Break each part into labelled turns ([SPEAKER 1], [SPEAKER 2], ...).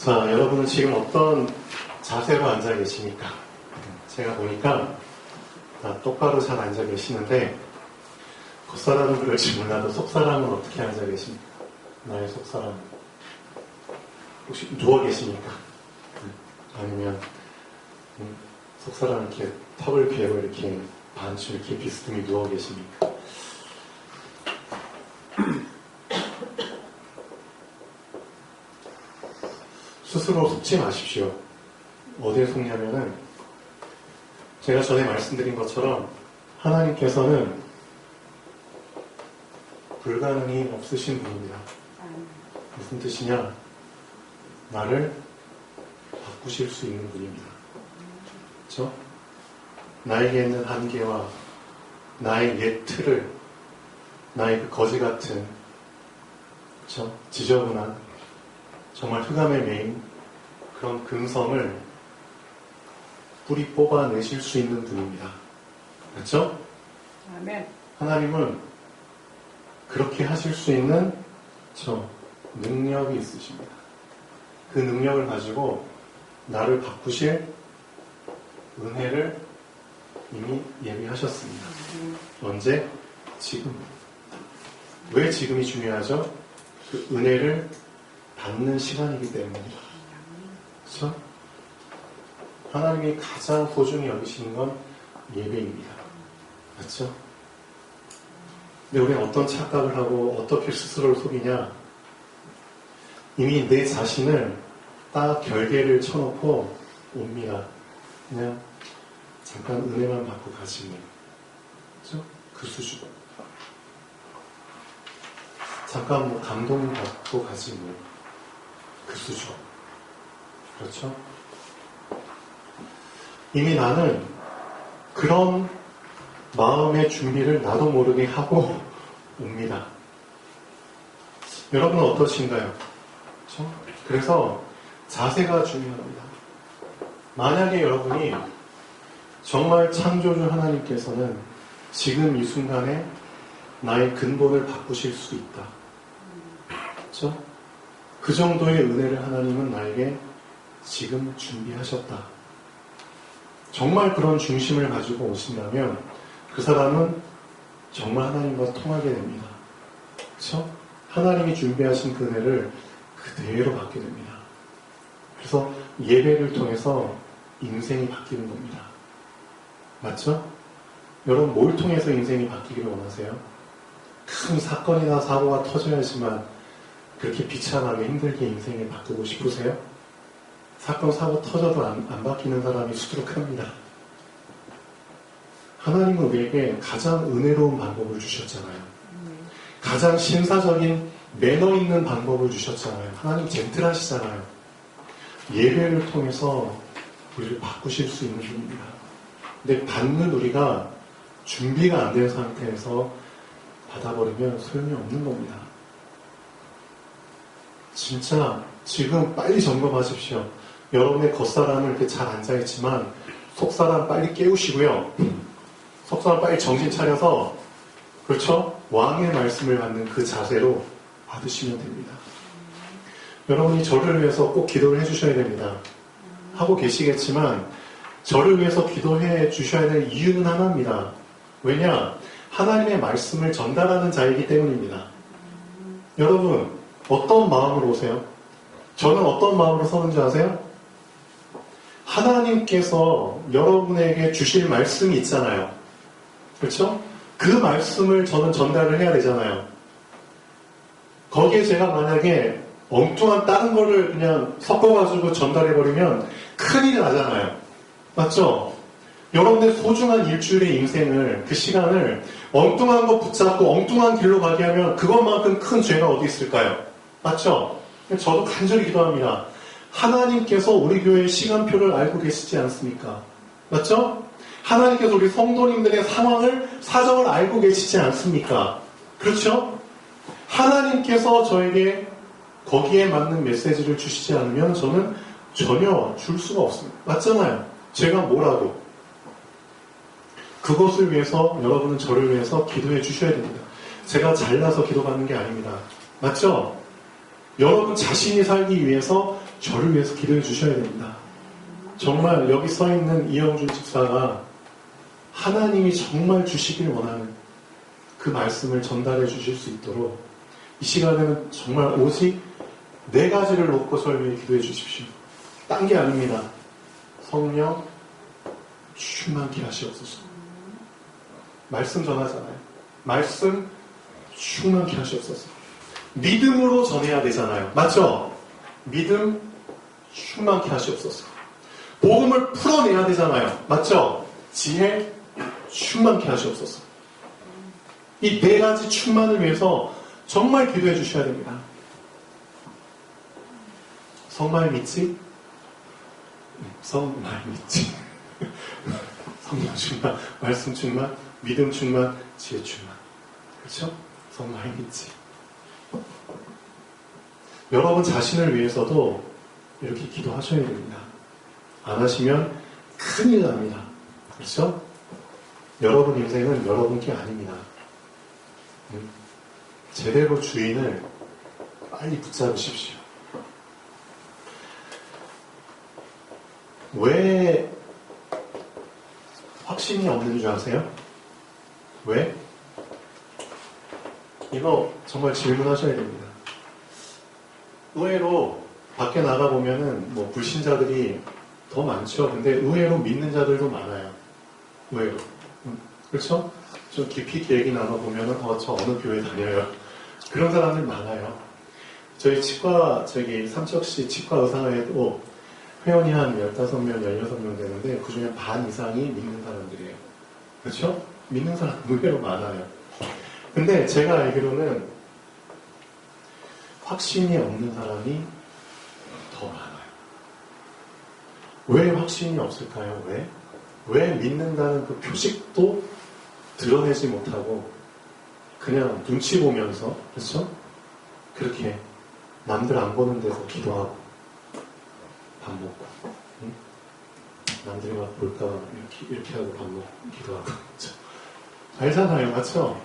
[SPEAKER 1] 자, 여러분은 지금 어떤 자세로 앉아 계십니까? 제가 보니까 다 똑바로 잘 앉아 계시는데 겉사람은 그럴지 몰라도 속사람은 어떻게 앉아 계십니까? 나의 속사람 혹시 누워 계십니까? 아니면 속사람 이렇게 턱을 베고 이렇게 반쯤 이렇게 비스듬히 누워 계십니까? 스스로 속지 마십시오. 어디에 속냐면은 제가 전에 말씀드린 것처럼 하나님께서는 불가능이 없으신 분입니다. 무슨 뜻이냐? 나를 바꾸실 수 있는 분입니다. 그렇죠? 나에게 있는 한계와 나의 옛 틀을 나의 그 거지 같은 그렇죠? 지저분한 정말 흑암에 매인 그런 근성을 뿌리 뽑아내실 수 있는 분입니다. 그렇죠?
[SPEAKER 2] 아멘.
[SPEAKER 1] 하나님은 그렇게 하실 수 있는 능력이 있으십니다. 그 능력을 가지고 나를 바꾸실 은혜를 이미 예비하셨습니다. 언제? 지금. 왜 지금이 중요하죠? 그 은혜를 받는 시간이기 때문입니다. 그렇죠? 하나님이 가장 소중히 여기시는 건 예배입니다. 그렇죠? 근데 우리는 어떤 착각을 하고 어떻게 스스로를 속이냐? 이미 내 자신을 딱 결계를 쳐놓고 옵니다. 그냥 잠깐 은혜만 받고 가지 뭐. 그렇죠? 그 수준. 잠깐 뭐 감동 받고 가지 뭐. 그 수준. 그렇죠? 이미 나는 그런 마음의 준비를 나도 모르게 하고 옵니다. 여러분은 어떠신가요? 그렇죠? 그래서 자세가 중요합니다. 만약에 여러분이 정말 창조주 하나님께서는 지금 이 순간에 나의 근본을 바꾸실 수 있다. 그렇죠? 그 정도의 은혜를 하나님은 나에게 지금 준비하셨다. 정말 그런 중심을 가지고 오신다면 그 사람은 정말 하나님과 통하게 됩니다. 그렇죠? 하나님이 준비하신 그 은혜를 그대로 받게 됩니다. 그래서 예배를 통해서 인생이 바뀌는 겁니다. 맞죠? 여러분 뭘 통해서 인생이 바뀌기를 원하세요? 큰 사건이나 사고가 터져야지만 그렇게 비참하게 힘들게 인생을 바꾸고 싶으세요? 사건, 사고 터져도 안 바뀌는 사람이 수두룩합니다. 하나님은 우리에게 가장 은혜로운 방법을 주셨잖아요. 가장 신사적인 매너 있는 방법을 주셨잖아요. 하나님 젠틀하시잖아요. 예배를 통해서 우리를 바꾸실 수 있는 분입니다. 근데 받는 우리가 준비가 안 된 상태에서 받아버리면 소용이 없는 겁니다. 진짜 지금 빨리 점검하십시오. 여러분의 겉사람은 이렇게 잘 앉아있지만 속사람 빨리 깨우시고요. 속사람 빨리 정신 차려서 그렇죠? 왕의 말씀을 받는 그 자세로 받으시면 됩니다. 여러분이 저를 위해서 꼭 기도를 해주셔야 됩니다. 하고 계시겠지만 저를 위해서 기도해 주셔야 될 이유는 하나입니다. 왜냐? 하나님의 말씀을 전달하는 자이기 때문입니다. 여러분 어떤 마음으로 오세요? 저는 어떤 마음으로 서는지 아세요? 하나님께서 여러분에게 주실 말씀이 있잖아요. 그렇죠? 그 말씀을 저는 전달을 해야 되잖아요. 거기에 제가 만약에 엉뚱한 다른 거를 그냥 섞어가지고 전달해버리면 큰일이 나잖아요. 맞죠? 여러분의 소중한 일주일의 인생을, 그 시간을 엉뚱한 거 붙잡고 엉뚱한 길로 가게 하면 그것만큼 큰 죄가 어디 있을까요? 맞죠? 저도 간절히 기도합니다. 하나님께서 우리 교회의 시간표를 알고 계시지 않습니까? 맞죠? 하나님께서 우리 성도님들의 상황을, 사정을 알고 계시지 않습니까? 그렇죠? 하나님께서 저에게 거기에 맞는 메시지를 주시지 않으면 저는 전혀 줄 수가 없습니다. 맞잖아요. 제가 뭐라도. 그것을 위해서 여러분은 저를 위해서 기도해 주셔야 됩니다. 제가 잘나서 기도받는 게 아닙니다. 맞죠? 여러분 자신이 살기 위해서 저를 위해서 기도해 주셔야 됩니다. 정말 여기 서 있는 이영준 집사가 하나님이 정말 주시길 원하는 그 말씀을 전달해 주실 수 있도록 이 시간에는 정말 오직 4가지를 놓고 저를 위해 기도해 주십시오. 딴 게 아닙니다. 성령 충만케 하시옵소서. 말씀 전하잖아요. 말씀 충만케 하시옵소서. 믿음으로 전해야 되잖아요. 맞죠? 믿음 충만케 하시옵소서. 복음을 풀어내야 되잖아요. 맞죠? 지혜 충만케 하시옵소서. 이 4가지 충만을 위해서 정말 기도해 주셔야 됩니다. 성말 믿지? 성말 믿지? 성령 충만, 말씀 충만, 믿음 충만, 지혜 충만. 그렇죠? 성말 믿지? 여러분 자신을 위해서도 이렇게 기도하셔야 됩니다. 안 하시면 큰일 납니다. 그렇죠? 여러분 인생은 여러분 게 아닙니다. 제대로 주인을 빨리 붙잡으십시오. 왜 확신이 없는 줄 아세요? 왜? 이거 정말 질문하셔야 됩니다. 의외로 밖에 나가보면은 뭐 불신자들이 더 많죠. 근데 의외로 믿는 자들도 많아요. 의외로. 그렇죠? 좀 깊이 얘기 나눠보면은 저 어느 교회 다녀요. 그런 사람들 많아요. 저희 삼척시 치과 의사회도 회원이 한 15명, 16명 되는데 그 중에 반 이상이 믿는 사람들이에요. 그렇죠? 믿는 사람 의외로 많아요. 근데 제가 알기로는 확신이 없는 사람이 더 많아요. 왜 확신이 없을까요? 왜 믿는다는 그 표식도 드러내지 못하고 그냥 눈치 보면서, 그렇죠? 그렇게 남들 안 보는 데서 기도하고 밥 먹고, 응? 남들이 막 볼까 이렇게 하고 밥 먹고 기도하고, 그렇죠? 알잖아요, 맞죠?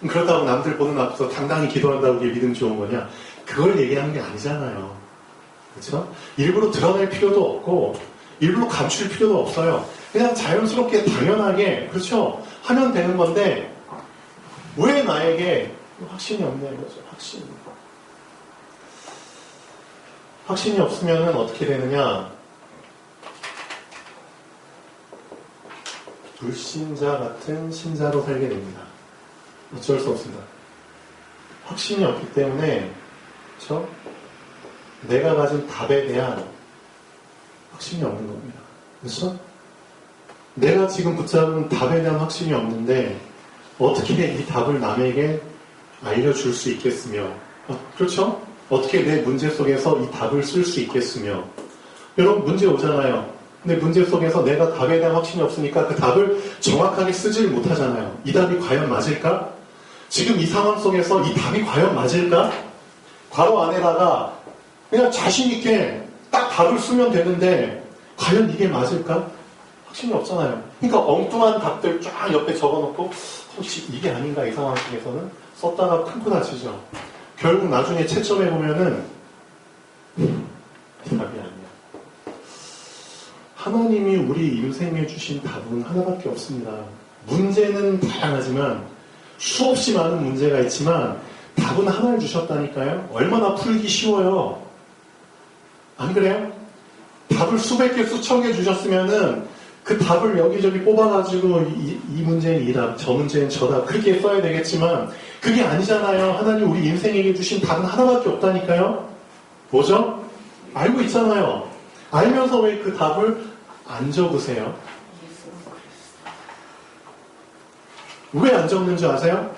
[SPEAKER 1] 그렇다고 남들 보는 앞에서 당당히 기도한다고 그게 믿음 좋은 거냐? 그걸 얘기하는 게 아니잖아요. 그렇죠? 일부러 드러낼 필요도 없고 일부러 감출 필요도 없어요. 그냥 자연스럽게 당연하게 그렇죠? 하면 되는 건데 왜 나에게 확신이 없냐 이거죠. 확신이 없으면 어떻게 되느냐? 불신자 같은 신자로 살게 됩니다. 어쩔 수 없습니다. 확신이 없기 때문에 그렇죠? 내가 가진 답에 대한 확신이 없는 겁니다. 그렇죠? 내가 지금 붙잡은 답에 대한 확신이 없는데 어떻게 이 답을 남에게 알려줄 수 있겠으며 그렇죠? 어떻게 내 문제 속에서 이 답을 쓸 수 있겠으며 여러분 문제 오잖아요. 근데 문제 속에서 내가 답에 대한 확신이 없으니까 그 답을 정확하게 쓰지를 못하잖아요. 이 답이 과연 맞을까? 지금 이 상황 속에서 이 답이 과연 맞을까? 괄호 안에다가 그냥 자신 있게 딱 답을 쓰면 되는데 과연 이게 맞을까? 확신이 없잖아요. 그러니까 엉뚱한 답들 쫙 옆에 적어놓고 혹시 이게 아닌가 이 상황 속에서는 썼다가 큰코 다치죠. 결국 나중에 채점해보면은 답이 아니야. 하나님이 우리 인생에 주신 답은 하나밖에 없습니다. 문제는 다양하지만 수없이 많은 문제가 있지만 답은 하나를 주셨다니까요. 얼마나 풀기 쉬워요. 안 그래요? 답을 수백 개, 수천 개 주셨으면은 그 답을 여기저기 뽑아가지고 이 문제는 이 답, 저 문제는 저 답 그렇게 써야 되겠지만 그게 아니잖아요. 하나님 우리 인생에게 주신 답은 하나밖에 없다니까요. 뭐죠? 알고 있잖아요. 알면서 왜 그 답을 안 적으세요? 왜 안 적는지 아세요?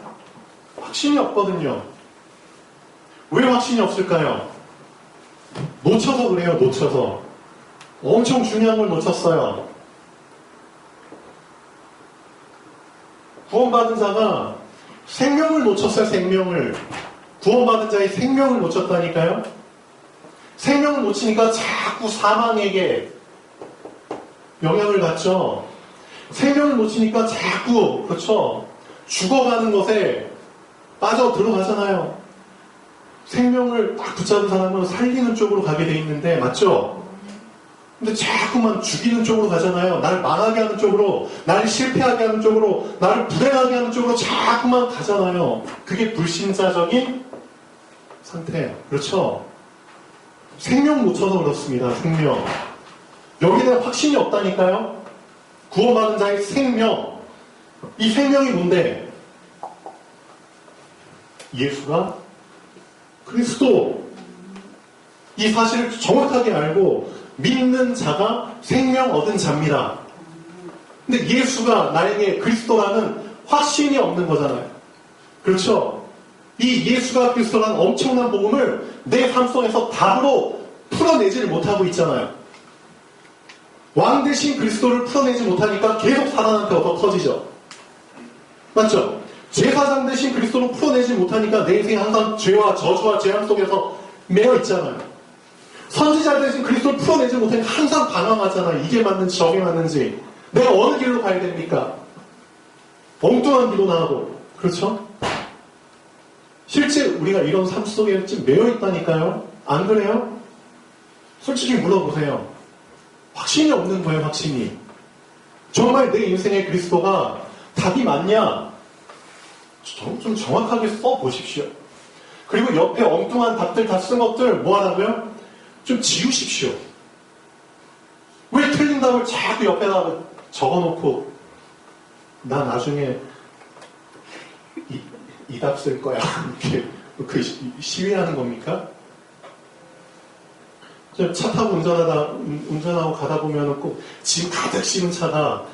[SPEAKER 1] 확신이 없거든요. 왜 확신이 없을까요? 놓쳐서 그래요. 놓쳐서. 엄청 중요한 걸 놓쳤어요. 구원받은 자가 생명을 놓쳤어요. 생명을. 구원받은 자의 생명을 놓쳤다니까요. 생명을 놓치니까 자꾸 사망에게 영향을 받죠. 생명을 놓치니까 자꾸 그렇죠. 죽어가는 것에 빠져 들어가잖아요. 생명을 딱 붙잡은 사람은 살리는 쪽으로 가게 돼 있는데, 맞죠? 근데 자꾸만 죽이는 쪽으로 가잖아요. 나를 망하게 하는 쪽으로, 나를 실패하게 하는 쪽으로, 나를 불행하게 하는 쪽으로 자꾸만 가잖아요. 그게 불신자적인 상태예요. 그렇죠? 생명 놓쳐서 그렇습니다. 생명. 여기에 대한 확신이 없다니까요. 구원받은 자의 생명. 이 생명이 뭔데? 예수가 그리스도. 이 사실을 정확하게 알고 믿는 자가 생명 얻은 자입니다. 근데 예수가 나에게 그리스도라는 확신이 없는 거잖아요. 그렇죠? 이 예수가 그리스도라는 엄청난 복음을 내 삶 속에서 답으로 풀어내지를 못하고 있잖아요. 왕 대신 그리스도를 풀어내지 못하니까 계속 사단한테 얻어 터지죠. 맞죠? 제사장 대신 그리스도를 풀어내지 못하니까 내 인생이 항상 죄와 저주와 재앙 속에서 매여 있잖아요. 선지자 대신 그리스도를 풀어내지 못하니까 항상 방황하잖아요. 이게 맞는지 저게 맞는지. 내가 어느 길로 가야 됩니까? 엉뚱한 길로 나가고. 그렇죠? 실제 우리가 이런 삶 속에 지금 매여 있다니까요. 안 그래요? 솔직히 물어보세요. 확신이 없는 거예요, 확신이. 정말 내 인생의 그리스도가 답이 맞냐? 좀 정확하게 써보십시오. 그리고 옆에 엉뚱한 답들 다 쓴 것들 뭐 하라고요? 좀 지우십시오. 왜 틀린 답을 자꾸 옆에다가 적어놓고 나 나중에 이 답 쓸 거야. 이렇게 그 시위하는 겁니까? 차 타고 운전하고 가다 보면은 꼭 짐 가득 씌운 차가,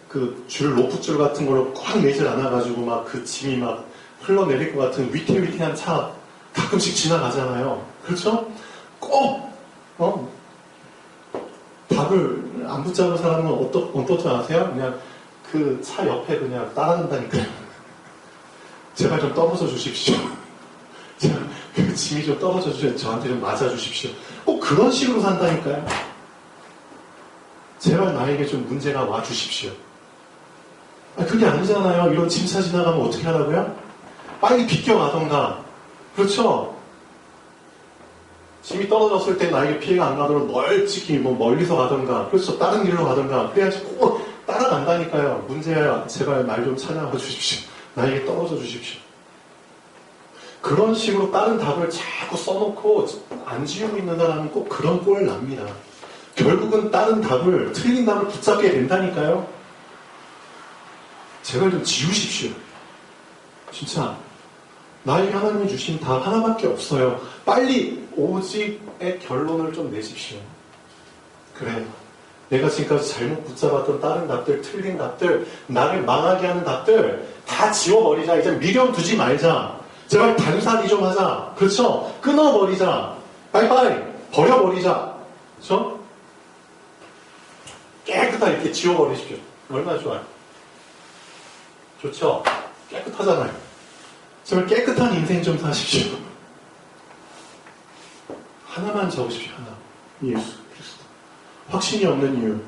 [SPEAKER 1] 그 로프줄 같은 걸로 꽉 매질 않아가지고 막 그 짐이 막 흘러내릴 것 같은 위태위태한 차 가끔씩 지나가잖아요. 그렇죠? 꼭, 답을 안 붙잡은 사람은 어떻게 아세요? 그냥 그 차 옆에 그냥 따라간다니까요. 제발 좀 떨어져 주십시오. 그 짐이 좀 떨어져 주세요. 저한테 좀 맞아 주십시오. 꼭 그런 식으로 산다니까요. 제발 나에게 좀 문제가 와 주십시오. 그게 아니잖아요. 이런 짐차 지나가면 어떻게 하라고요? 빨리 비껴가던가. 그렇죠? 짐이 떨어졌을 때 나에게 피해가 안 가도록 멀찍이 멀리서 가던가. 그렇죠? 다른 길로 가던가. 그래야지 꼭 따라간다니까요. 문제야. 제발 말 좀 찾아와 주십시오. 나에게 떨어져 주십시오. 그런 식으로 다른 답을 자꾸 써놓고 안 지우고 있는 사람은 꼭 그런 꼴을 납니다. 결국은 다른 답을, 틀린 답을 붙잡게 된다니까요. 제발 좀 지우십시오. 진짜 나에게 하나님이 주신 답 하나밖에 없어요. 빨리 오직의 결론을 좀 내십시오. 그래, 내가 지금까지 잘못 붙잡았던 다른 답들, 틀린 답들, 나를 망하게 하는 답들 다 지워버리자. 이제 미련 두지 말자. 제발 단사리 좀 하자. 그렇죠? 끊어버리자. 빠이빠이. 버려버리자. 그렇죠? 깨끗하게 이렇게 지워버리십시오. 얼마나 좋아요. 좋죠? 깨끗하잖아요. 제발 깨끗한 인생 좀 사십시오. 하나만 적으십시오. 하나. 예수 그리스도. 확신이 없는 이유.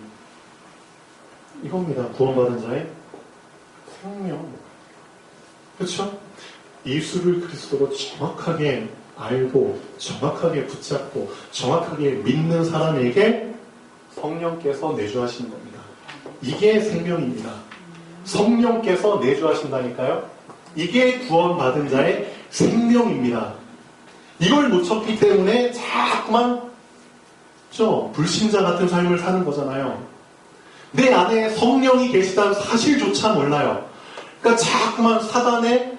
[SPEAKER 1] 이겁니다. 구원받은 자의 생명. 그렇죠? 예수를 그리스도로 정확하게 알고 정확하게 붙잡고 정확하게 믿는 사람에게 성령께서 내주하시는 겁니다. 이게 생명입니다. 성령께서 내주하신다니까요. 이게 구원받은 자의 생명입니다. 이걸 놓쳤기 때문에 자꾸만 불신자 같은 삶을 사는 거잖아요. 내 안에 성령이 계시다는 사실조차 몰라요. 그러니까 자꾸만 사단의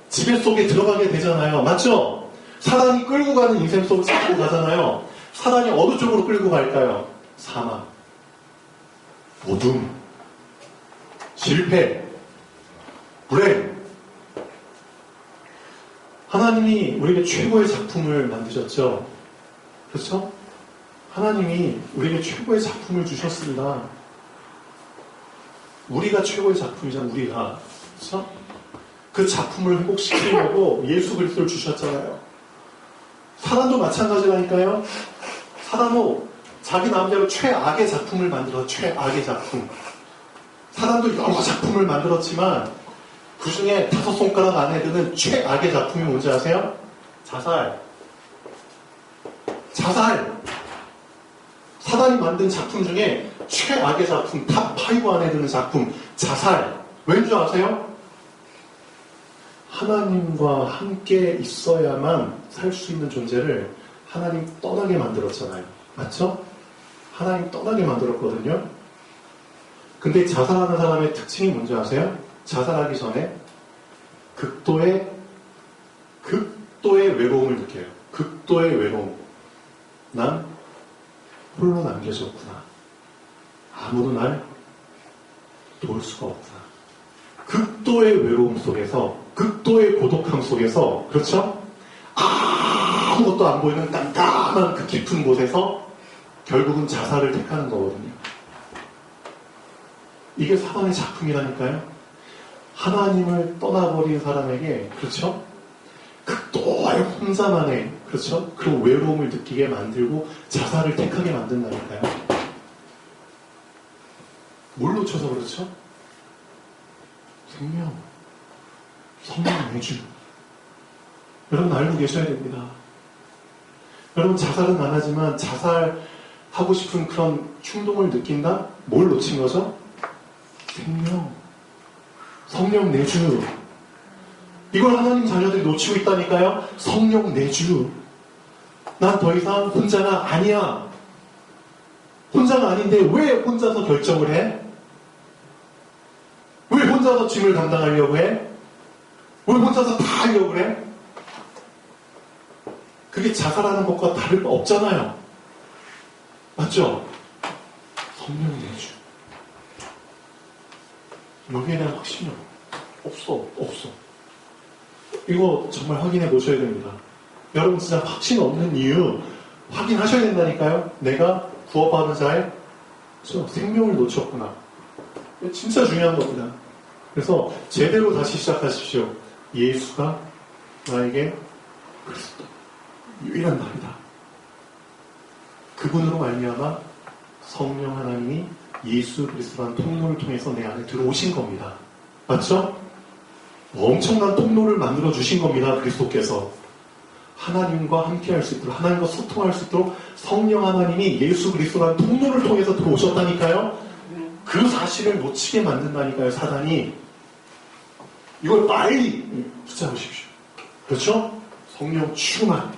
[SPEAKER 1] 지배 속에 들어가게 되잖아요. 맞죠? 사단이 끌고 가는 인생 속을 자꾸 가잖아요. 사단이 어느 쪽으로 끌고 갈까요? 사망, 어둠, 실패, 불행. 하나님이 우리에게 최고의 작품을 만드셨죠. 그렇죠? 하나님이 우리에게 최고의 작품을 주셨습니다. 우리가 최고의 작품이잖아요. 우리가. 그렇죠? 그 작품을 회복시키려고 예수 그리스도를 주셨잖아요. 사단도 마찬가지라니까요. 사단도 자기 나름대로 최악의 작품을 만들어. 최악의 작품. 사단도 여러 작품을 만들었지만 그 중에 5 손가락 안에 드는 최악의 작품이 뭔지 아세요? 자살. 사단이 만든 작품 중에 최악의 작품, 탑5 안에 드는 작품, 자살. 왠 줄 아세요? 하나님과 함께 있어야만 살 수 있는 존재를 하나님 떠나게 만들었잖아요. 맞죠? 하나님 떠나게 만들었거든요. 근데 자살하는 사람의 특징이 뭔지 아세요? 자살하기 전에 극도의 외로움을 느껴요. 극도의 외로움. 난 홀로 남겨졌구나. 아무도 날 도울 수가 없구나. 극도의 외로움 속에서, 극도의 고독함 속에서, 그렇죠? 아무것도 안 보이는 깜깜한 그 깊은 곳에서 결국은 자살을 택하는 거거든요. 이게 사단의 작품이라니까요. 하나님을 떠나버린 사람에게, 그렇죠? 극도의 혼자만의, 그렇죠? 그런 외로움을 느끼게 만들고 자살을 택하게 만든다니까요. 뭘 놓쳐서 그렇죠? 생명, 성령 내주. 여러분 알고 계셔야 됩니다. 여러분 자살은 안 하지만 자살하고 싶은 그런 충동을 느낀다? 뭘 놓친 거죠? 생명, 성령 내주. 이걸 하나님 자녀들이 놓치고 있다니까요. 성령 내주. 난 더 이상 혼자가 아니야. 혼자가 아닌데 왜 혼자서 결정을 해? 왜 혼자서 짐을 감당하려고 해? 왜 혼자서 다 하려고 해? 그게 자살하는 것과 다를 바 없잖아요. 맞죠? 성령 내주. 여기에 대한 확신이 없어. 이거 정말 확인해 보셔야 됩니다. 여러분 진짜 확신 없는 이유 확인하셔야 된다니까요. 내가 구원받은 자의 생명을 놓쳤구나. 진짜 중요한 겁니다. 그래서 제대로 다시 시작하십시오. 예수가 나에게 그리스도 유일한 답이다. 그분으로 말미암아 성령 하나님이 예수 그리스도라는 통로를 통해서 내 안에 들어오신 겁니다. 맞죠? 엄청난 통로를 만들어 주신 겁니다. 그리스도께서 하나님과 함께할 수 있도록, 하나님과 소통할 수 있도록 성령 하나님이 예수 그리스도라는 통로를 통해서 들어오셨다니까요. 그 사실을 놓치게 만든다니까요. 사단이. 이걸 빨리 붙잡으십시오. 그렇죠? 성령 충만.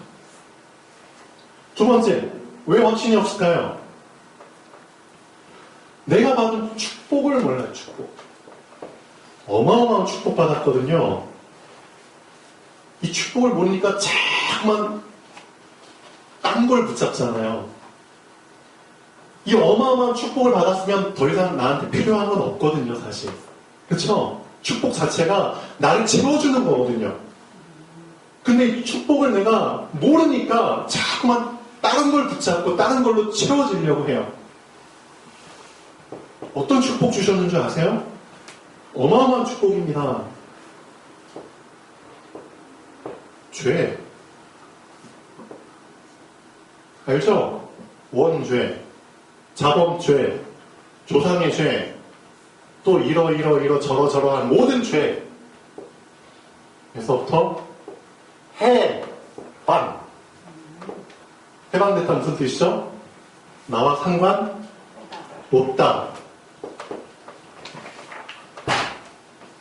[SPEAKER 1] 두 번째, 왜 확신이 없을까요? 내가 받은 축복을 몰라요. 축복. 어마어마한 축복 받았거든요. 이 축복을 모르니까 자꾸만 딴 걸 붙잡잖아요. 이 어마어마한 축복을 받았으면 더 이상 나한테 필요한 건 없거든요, 사실. 그렇죠? 축복 자체가 나를 채워주는 거거든요. 근데 이 축복을 내가 모르니까 자꾸만 다른 걸 붙잡고 다른 걸로 채워지려고 해요. 어떤 축복 주셨는 줄 아세요? 어마어마한 축복입니다. 죄. 알죠? 원죄, 자범죄, 조상의 죄, 또 이러저러한 모든 죄. 에서부터 해방. 해방됐다 무슨 뜻이죠? 나와 상관 없다.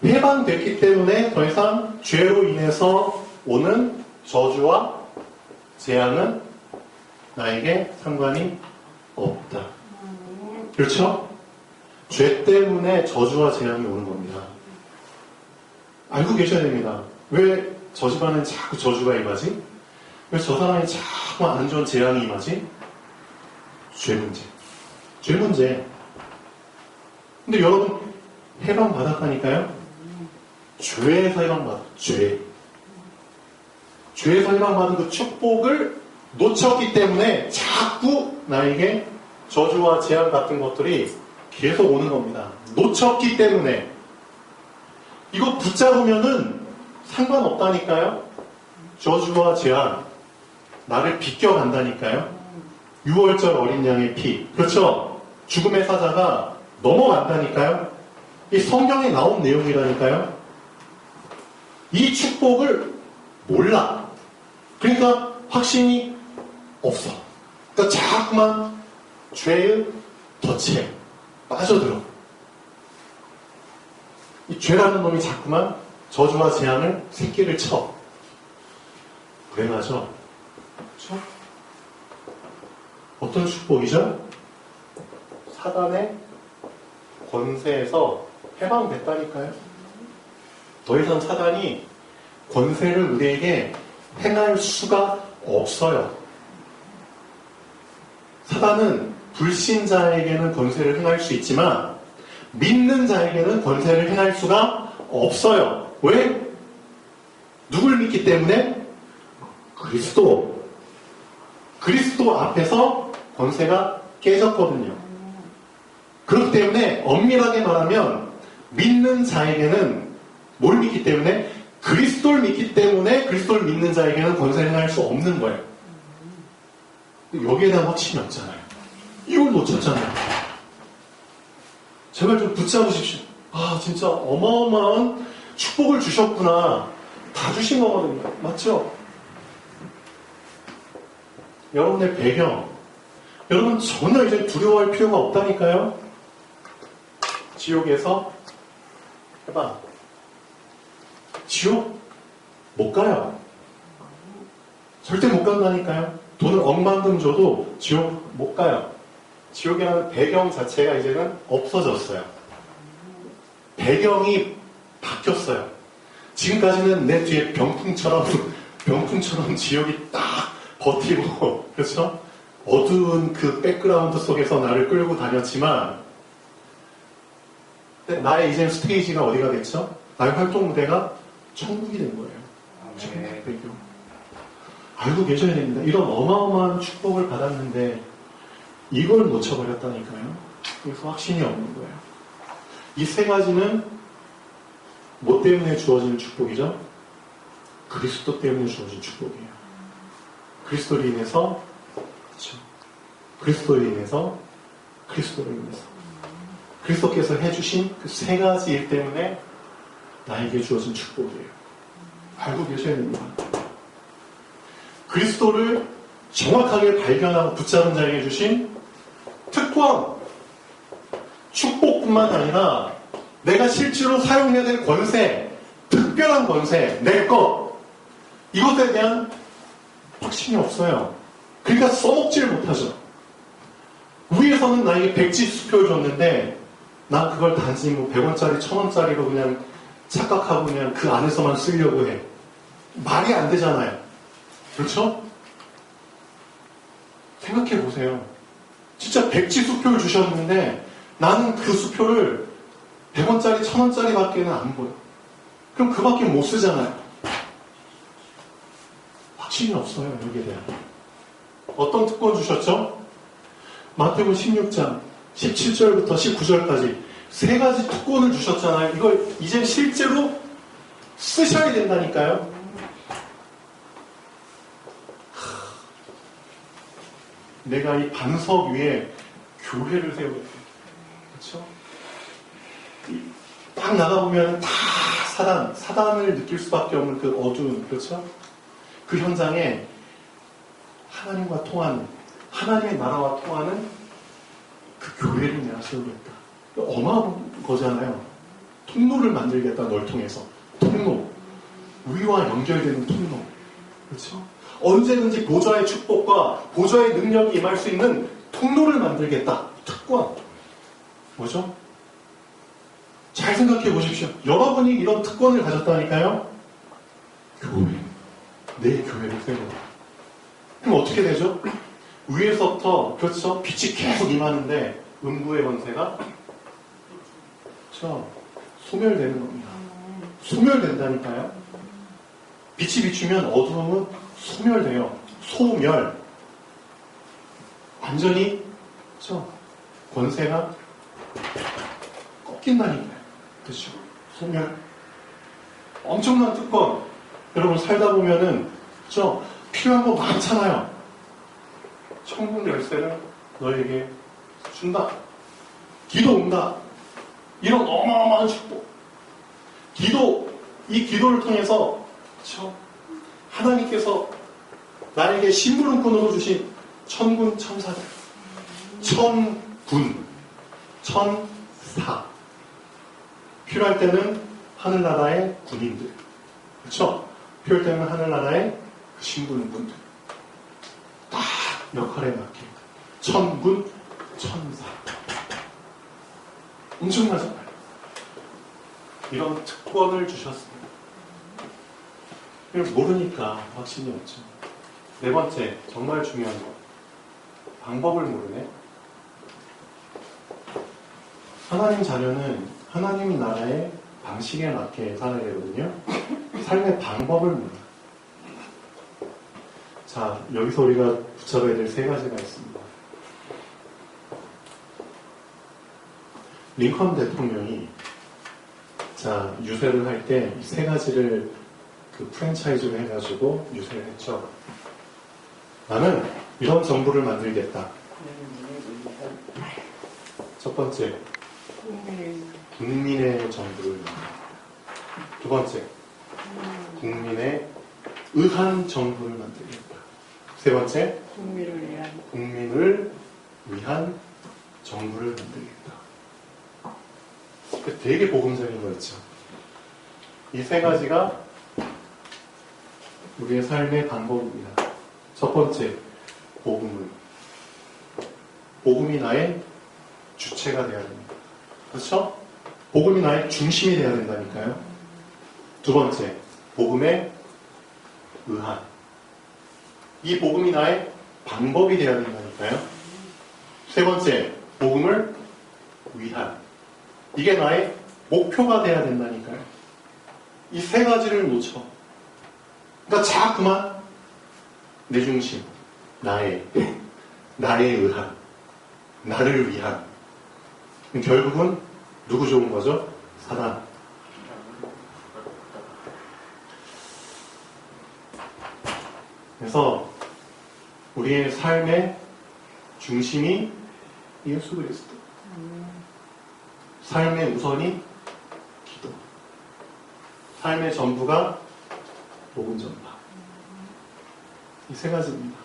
[SPEAKER 1] 해방됐기 때문에 더 이상 죄로 인해서 오는 저주와 재앙은 나에게 상관이 없다. 그렇죠? 죄 때문에 저주와 재앙이 오는 겁니다. 알고 계셔야 됩니다. 왜 저 집안은 자꾸 저주가 임하지? 왜 저 사람이 자꾸 안 좋은 재앙이 임하지? 죄 문제. 죄 문제. 근데 여러분 해방 받았다니까요? 죄에서 해방받은 죄에서 해방받은 그 축복을 놓쳤기 때문에 자꾸 나에게 저주와 재앙 같은 것들이 계속 오는 겁니다. 놓쳤기 때문에. 이거 붙잡으면은 상관없다니까요? 저주와 재앙. 나를 비껴간다니까요? 6월절 어린 양의 피. 그렇죠? 죽음의 사자가 넘어간다니까요? 이 성경에 나온 내용이라니까요? 이 축복을 몰라. 그러니까 확신이 없어. 그러니까 자꾸만 죄의 덫에 빠져들어. 이 죄라는 놈이 자꾸만 저주와 재앙을 새끼를 쳐. 불행하죠? 그렇죠? 어떤 축복이죠? 사단의 권세에서 해방됐다니까요. 더 이상 사단이 권세를 우리에게 행할 수가 없어요. 사단은 불신자에게는 권세를 행할 수 있지만 믿는 자에게는 권세를 행할 수가 없어요. 왜? 누굴 믿기 때문에? 그리스도. 그리스도 앞에서 권세가 깨졌거든요. 그렇기 때문에 엄밀하게 말하면 믿는 자에게는 뭘 믿기 때문에? 그리스도를 믿기 때문에 그리스도를 믿는 자에게는 권세를 행할 수 없는 거예요. 여기에 대한 확신이 없잖아요. 이걸 놓쳤잖아요. 제발 좀 붙잡으십시오. 아, 진짜 어마어마한 축복을 주셨구나. 다 주신 거거든요. 맞죠? 여러분의 배경, 여러분 전혀 이제 두려워할 필요가 없다니까요. 지옥에서 해봐. 지옥 못 가요. 절대 못 간다니까요. 돈을 억만큼 줘도 지옥 못 가요. 지옥이라는 배경 자체가 이제는 없어졌어요. 배경이 바뀌었어요. 지금까지는 내 뒤에 병풍처럼 지옥이 딱 버티고, 그렇죠? 어두운 그 백그라운드 속에서 나를 끌고 다녔지만, 나의 이제 스테이지가 어디가 됐죠? 나의 활동 무대가 천국이 된 거예요. 천국 배경. 알고 계셔야 됩니다. 이런 어마어마한 축복을 받았는데 이걸 놓쳐버렸다니까요. 그래서 확신이 없는 거예요. 이 세 가지는 뭐 때문에 주어지는 축복이죠? 그리스도 때문에 주어진 축복이에요. 그리스도로 인해서, 그렇죠? 그리스도로 인해서, 그리스도로 인해서. 그리스도께서 해주신 그 세 가지 일 때문에 나에게 주어진 축복이에요. 알고 계셔야 됩니다. 그리스도를 정확하게 발견하고 붙잡은 자에게 주신 특권, 축복뿐만 아니라 내가 실제로 사용해야 될 권세, 특별한 권세, 내 것, 이것에 대한 확신이 없어요. 그러니까 써먹지를 못하죠. 위에서는 나에게 백지 수표를 줬는데 난 그걸 단지 뭐 100원짜리, 1000원짜리로 그냥 착각하고 그냥 그 안에서만 쓰려고 해. 말이 안 되잖아요. 그렇죠? 생각해 보세요. 진짜 백지 수표를 주셨는데 나는 그 수표를 100원짜리, 1000원짜리 밖에는 안 보여. 그럼 그 밖에 못 쓰잖아요. 확신이 없어요, 여기에 대한. 어떤 특권 주셨죠? 마태복음 16장 17절부터 19절까지 세 가지 특권을 주셨잖아요. 이걸 이제 실제로 쓰셔야 된다니까요. 내가 이 반석 위에 교회를 세우게 돼. 그렇죠? 딱 나가보면 다 사단을 느낄 수밖에 없는 그 어두운, 그렇죠? 그 현장에 하나님과 통하는, 하나님의 나라와 통하는 그 교회를 내가 세우겠다. 어마어마한 거잖아요. 통로를 만들겠다, 널 통해서. 통로. 위와 연결되는 통로. 그렇죠? 언제든지 보좌의 축복과 보좌의 능력이 임할 수 있는 통로를 만들겠다. 특권. 뭐죠? 잘 생각해 보십시오. 여러분이 이런 특권을 가졌다니까요. 교회. 내 교회를 세우고. 그럼 어떻게 되죠? 위에서부터, 그렇죠? 빛이 계속 임하는데 음부의 권세가, 그렇죠? 소멸되는 겁니다. 소멸된다니까요. 빛이 비추면 어두움은 소멸돼요. 소멸. 완전히, 그렇죠? 권세가 꺾인다니까요. 그렇죠? 소멸. 엄청난 특권. 여러분 살다 보면은, 그렇죠? 필요한 거 많잖아요. 천국 열쇠를 너에게 준다. 기도 온다. 이런 어마어마한 축복. 이 기도를 통해서, 그렇죠? 하나님께서 나에게 심부름꾼으로 주신 천군 천사들. 천군, 천사. 필요할 때는 하늘나라의 군인들. 그렇죠? 필요할 때는 하늘나라의 심부름꾼들. 딱 역할에 맞게. 천군, 천사. 엄청나잖아요. 이런 특권을 주셨습니다. 이걸 모르니까 확신이 없죠. 네 번째, 정말 중요한 거. 방법을 모르네. 하나님 자녀는 하나님 나라의 방식에 맞게 살아야 되거든요. 삶의 방법을 몰라요. 자, 여기서 우리가 붙잡아야 될 세 가지가 있습니다. 링컨 대통령이 유세를 할 때 이 세 가지를 프랜차이즈로 해가지고 유세를 했죠. 나는 이런 정부를 만들겠다. 첫 번째, 국민의 정부를 만들겠다. 두 번째, 국민의 의한 정부를 만들겠다. 세 번째, 국민을 위한 정부를 만들겠다. 되게 복음적인 거였죠. 이 세 가지가 우리의 삶의 방법입니다. 첫 번째, 복음이 나의 주체가 되어야 됩니다. 그렇죠? 복음이 나의 중심이 되어야 된다니까요. 두 번째, 복음의 의한. 이 복음이 나의 방법이 되어야 된다니까요. 세 번째, 복음을 위한. 이게 나의 목표가 돼야 된다니까요. 이 세 가지를 놓쳐. 그러니까 자꾸만 내 중심, 나의 의한, 나를 위한. 결국은 누구 좋은 거죠? 사단. 그래서 우리의 삶의 중심이 예수 그리스도. 삶의 우선이 기도. 삶의 전부가 복음 전파. 이 세 가지입니다.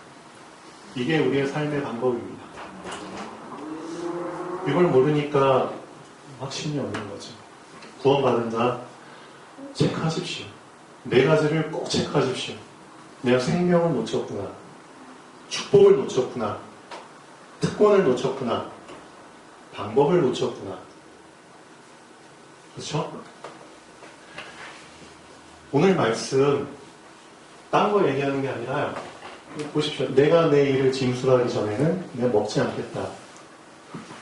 [SPEAKER 1] 이게 우리의 삶의 방법입니다. 이걸 모르니까 확신이 없는 거죠. 구원받은 자 체크하십시오. 네 가지를 꼭 체크하십시오. 내가 생명을 놓쳤구나. 축복을 놓쳤구나. 특권을 놓쳤구나. 방법을 놓쳤구나. 그렇죠? 오늘 말씀 딴 거 얘기하는 게 아니라 보십시오. 내가 내 일을 짐술하기 전에는 내가 먹지 않겠다.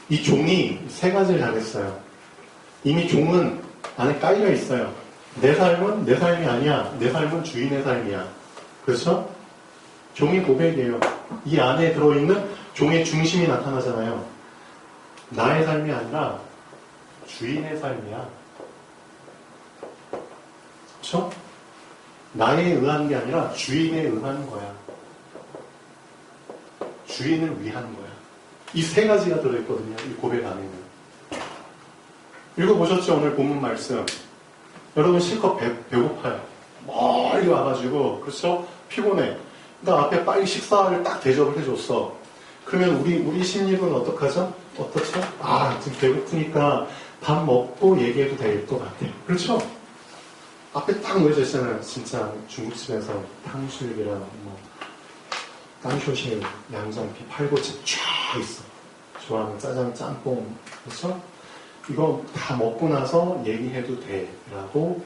[SPEAKER 1] 이 종이 세 가지를 잘했어요. 이미 종은 안에 깔려 있어요. 내 삶은 내 삶이 아니야. 내 삶은 주인의 삶이야. 그렇죠? 종이 고백이에요. 이 안에 들어있는 종의 중심이 나타나잖아요. 나의 삶이 아니라 주인의 삶이야. 그렇죠? 나에 의한 게 아니라 주인에 의한 거야. 주인을 위한 거야. 이 세 가지가 들어있거든요. 이 고백 안에는. 읽어보셨죠? 오늘 본문 말씀. 여러분 실컷 배고파요. 멀리 와가지고, 그렇죠? 피곤해. 그러니까 앞에 빨리 식사를 딱 대접을 해줬어. 그러면 우리 심리는 어떡하죠? 어떻죠? 지금 배고프니까 밥 먹고 얘기해도 될 것 같아. 그렇죠? 앞에 딱 놓여져 있잖아요. 진짜 중국집에서 탕수육이랑 깡쇼실, 양장피, 팔보채 쫙 있어. 좋아하는 짜장, 짬뽕. 그렇죠? 이거 다 먹고 나서 얘기해도 돼. 라고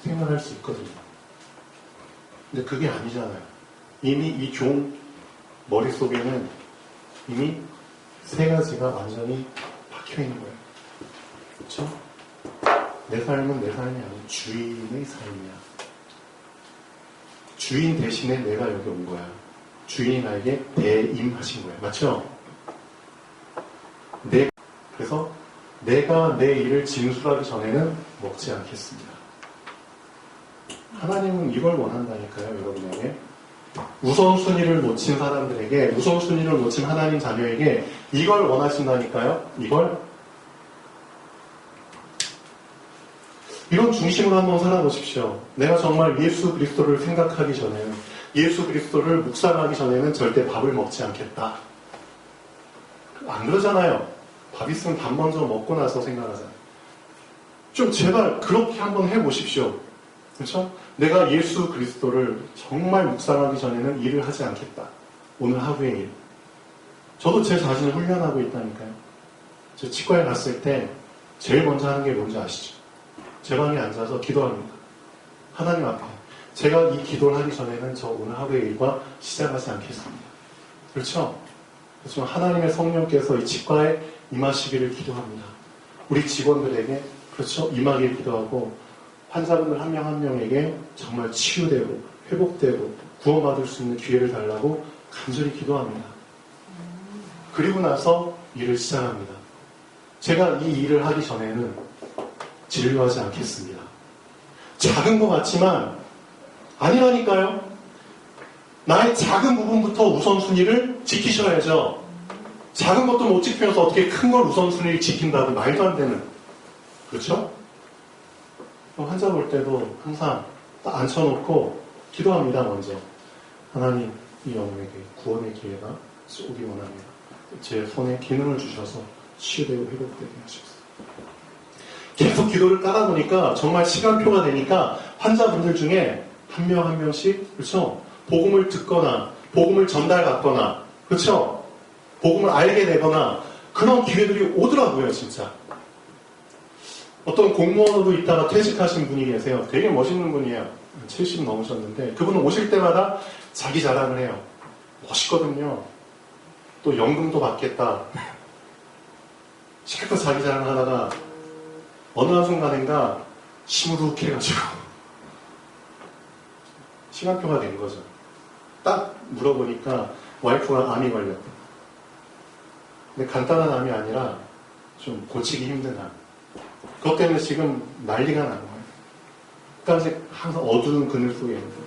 [SPEAKER 1] 생각할 수 있거든요. 근데 그게 아니잖아요. 이미 이 종 머릿속에는 이미 세 가지가 완전히 박혀있는 거예요. 그렇죠? 내 삶은 내 삶이 아니고 주인의 삶이야. 주인 대신에 내가 여기 온 거야. 주인이 나에게 대임하신 거예요. 맞죠? 그래서 내가 내 일을 진술하기 전에는 먹지 않겠습니다. 하나님은 이걸 원한다니까요, 여러분에게. 우선순위를 놓친 사람들에게, 우선순위를 놓친 하나님 자녀에게 이걸 원하신다니까요. 이런 중심으로 한번 살아보십시오. 내가 정말 예수 그리스도를 생각하기 전에는, 예수 그리스도를 묵상하기 전에는 절대 밥을 먹지 않겠다. 안 그러잖아요. 밥 있으면 밥 먼저 먹고 나서 생각하잖아요. 좀 제발 그렇게 한번 해보십시오. 그렇죠? 내가 예수 그리스도를 정말 묵상하기 전에는 일을 하지 않겠다. 오늘 하루의 일. 저도 제 자신을 훈련하고 있다니까요. 저 치과에 갔을 때 제일 먼저 하는 게 뭔지 아시죠? 제 방에 앉아서 기도합니다. 하나님 앞에 제가 이 기도를 하기 전에는 저 오늘 하루의 일과 시작하지 않겠습니다. 그렇죠? 그래서 하나님의 성령께서 이 치과에 임하시기를 기도합니다. 우리 직원들에게 그렇죠? 임하기를 기도하고 환자분들 한 명 한 명에게 정말 치유되고 회복되고 구원받을 수 있는 기회를 달라고 간절히 기도합니다. 그리고 나서 일을 시작합니다. 제가 이 일을 하기 전에는 진료하지 않겠습니다. 작은 것 같지만 아니라니까요. 나의 작은 부분부터 우선순위를 지키셔야죠. 작은 것도 못 지키면서 어떻게 큰 걸 우선순위를 지킨다고 말도 안 되는. 그렇죠? 환자 볼 때도 항상 딱 앉혀놓고 기도합니다. 먼저 하나님 이 영혼에게 구원의 기회가 오기 원합니다. 제 손에 기능을 주셔서 치유되고 회복되게 하시옵소서. 계속 기도를 따라 보니까 정말 시간표가 되니까 환자분들 중에 한 명 한 명씩 그렇죠? 복음을 듣거나 복음을 전달받거나 그렇죠? 복음을 알게 되거나 그런 기회들이 오더라고요. 진짜. 어떤 공무원으로 있다가 퇴직하신 분이 계세요. 되게 멋있는 분이에요. 70 넘으셨는데 그분은 오실 때마다 자기 자랑을 해요. 멋있거든요. 또 연금도 받겠다. 실컷 자기 자랑을 하다가 어느 한순간인가 시무룩해가지고 시간표가 된 거죠. 딱 물어보니까 와이프가 암이 걸렸다. 근데 간단한 암이 아니라 좀 고치기 힘든 암. 그것 때문에 지금 난리가 난 거예요. 그러니까 항상 어두운 그늘 속에 있는 거예요.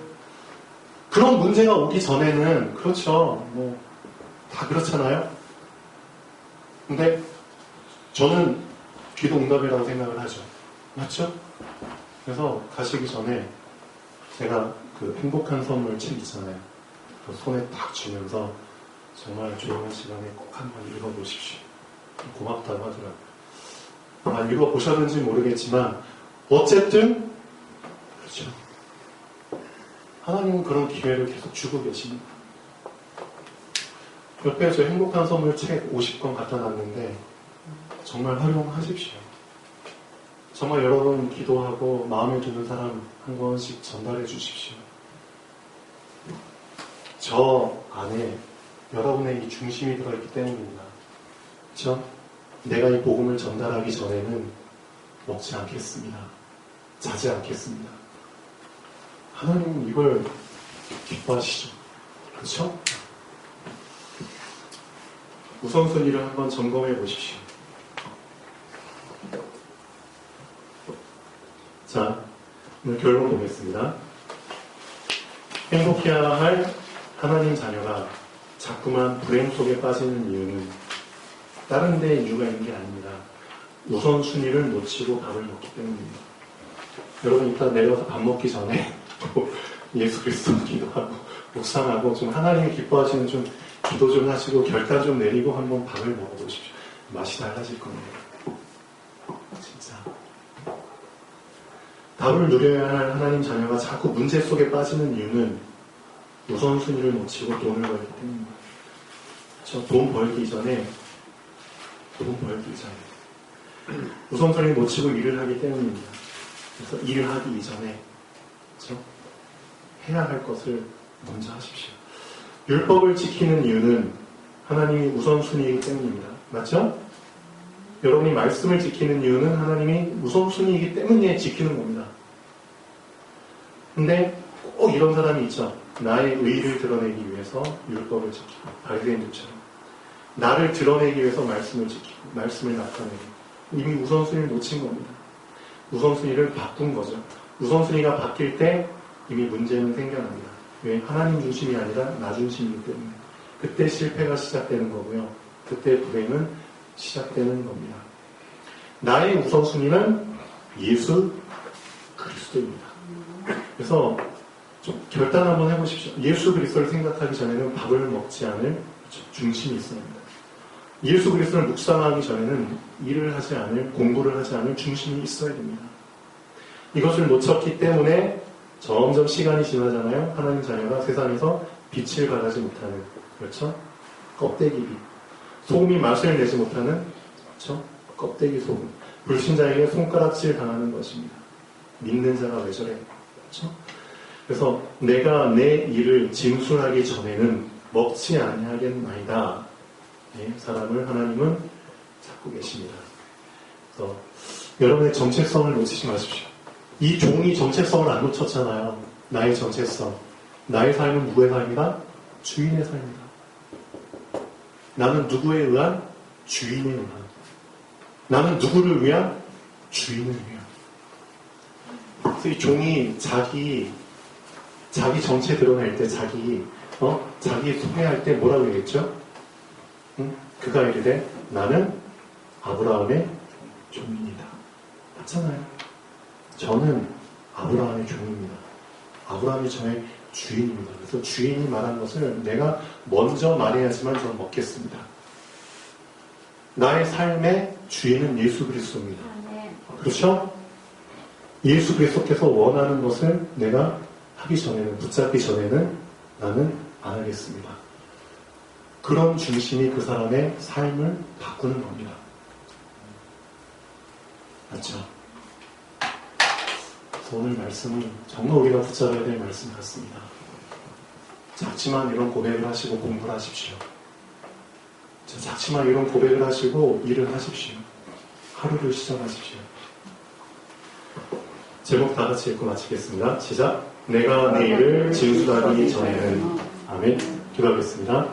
[SPEAKER 1] 그런 문제가 오기 전에는 그렇죠. 뭐 다 그렇잖아요. 근데 저는 기도 응답이라고 생각을 하죠. 맞죠? 그래서 가시기 전에 제가 그 행복한 선물 책 있잖아요. 그 손에 딱 쥐면서 정말 조용한 시간에 꼭 한번 읽어보십시오. 고맙다고 하더라고요. 안 읽어보셨는지 모르겠지만 어쨌든 그렇죠. 하나님은 그런 기회를 계속 주고 계십니다. 옆에 저 행복한 선물 책 50권 갖다 놨는데 정말 활용하십시오. 정말 여러분 기도하고 마음에 드는 사람 한 권씩 전달해 주십시오. 저 안에 여러분의 이 중심이 들어있기 때문입니다. 그렇죠? 내가 이 복음을 전달하기 전에는 먹지 않겠습니다. 자지 않겠습니다. 하나님은 이걸 기뻐하시죠. 그렇죠? 우선순위를 한번 점검해 보십시오. 자, 오늘 결론 보겠습니다. 행복해야 할 하나님 자녀가 자꾸만 불행 속에 빠지는 이유는 다른 데 이유가 있는 게 아닙니다. 우선순위를 놓치고 밥을 먹기 때문입니다. 여러분 이따 내려가서 밥 먹기 전에 예수 그리스도 기도하고 묵상하고 좀 하나님이 기뻐하시는 좀 기도 좀 하시고 결단 좀 내리고 한번 밥을 먹어보십시오. 맛이 달라질 겁니다. 진짜. 답을 누려야 할 하나님 자녀가 자꾸 문제 속에 빠지는 이유는 우선순위를 놓치고 돈을 벌기 때문입니다. 돈 벌기 전에 우선순위를 놓치고 일을 하기 때문입니다. 그래서 일을 하기 이전에 그렇죠? 해야 할 것을 먼저 하십시오. 율법을 지키는 이유는 하나님이 우선순위이기 때문입니다. 맞죠? 여러분이 말씀을 지키는 이유는 하나님이 우선순위이기 때문에 지키는 겁니다. 근데 꼭 이런 사람이 있죠. 나의 의의를 드러내기 위해서 율법을 지키고 바리새인들처럼 나를 드러내기 위해서 말씀을 지키고 말씀을 나타내고 이미 우선순위를 놓친 겁니다. 우선순위를 바꾼 거죠. 우선순위가 바뀔 때 이미 문제는 생겨납니다. 왜? 하나님 중심이 아니라 나 중심이기 때문에 그때 실패가 시작되는 거고요. 그때 불행은 시작되는 겁니다. 나의 우선순위는 예수 그리스도입니다. 그래서 좀 결단 한번 해보십시오. 예수 그리스도를 생각하기 전에는 밥을 먹지 않을 중심이 있어야 합니다. 예수 그리스도를 묵상하기 전에는 일을 하지 않을, 공부를 하지 않을 중심이 있어야 됩니다. 이것을 놓쳤기 때문에 점점 시간이 지나잖아요. 하나님 자녀가 세상에서 빛을 발하지 못하는, 그렇죠? 껍데기 빛. 소금이 맛을 내지 못하는, 그렇죠? 껍데기 소금. 불신자에게 손가락질 당하는 것입니다. 믿는 자가 왜 저래? 그렇죠? 그래서 내가 내 일을 진술하기 전에는 먹지 아니하겠나이다. 네, 사람을 하나님은 찾고 계십니다. 그래서 여러분의 정체성을 놓치지 마십시오. 이 종이 정체성을 안 놓쳤잖아요. 나의 정체성. 나의 삶은 누구의 삶이다? 주인의 삶이다. 나는 누구에 의한? 주인에 의한. 나는 누구를 위한? 주인을 위한. 그래서 이 종이 자기 정체 드러낼 때 자기 소개할 때 뭐라고 얘기했죠? 그가 이르되 나는 아브라함의 종입니다. 맞잖아요. 저는 아브라함의 종입니다. 아브라함이 저의 주인입니다. 그래서 주인이 말한 것을 내가 먼저 말해야지만 저는 먹겠습니다. 나의 삶의 주인은 예수 그리스도입니다. 그렇죠? 예수 그리스도께서 원하는 것을 내가 하기 전에는, 붙잡기 전에는 나는 안 하겠습니다. 그런 중심이 그 사람의 삶을 바꾸는 겁니다. 맞죠? 그래서 오늘 말씀은 정말 우리가 붙잡아야 될 말씀 같습니다. 작지만 이런 고백을 하시고 공부를 하십시오. 작지만 이런 고백을 하시고 일을 하십시오. 하루를 시작하십시오. 제목 다 같이 읽고 마치겠습니다. 시작. 내가 내 일을 진술하기 전에는. 아멘. 기도하겠습니다.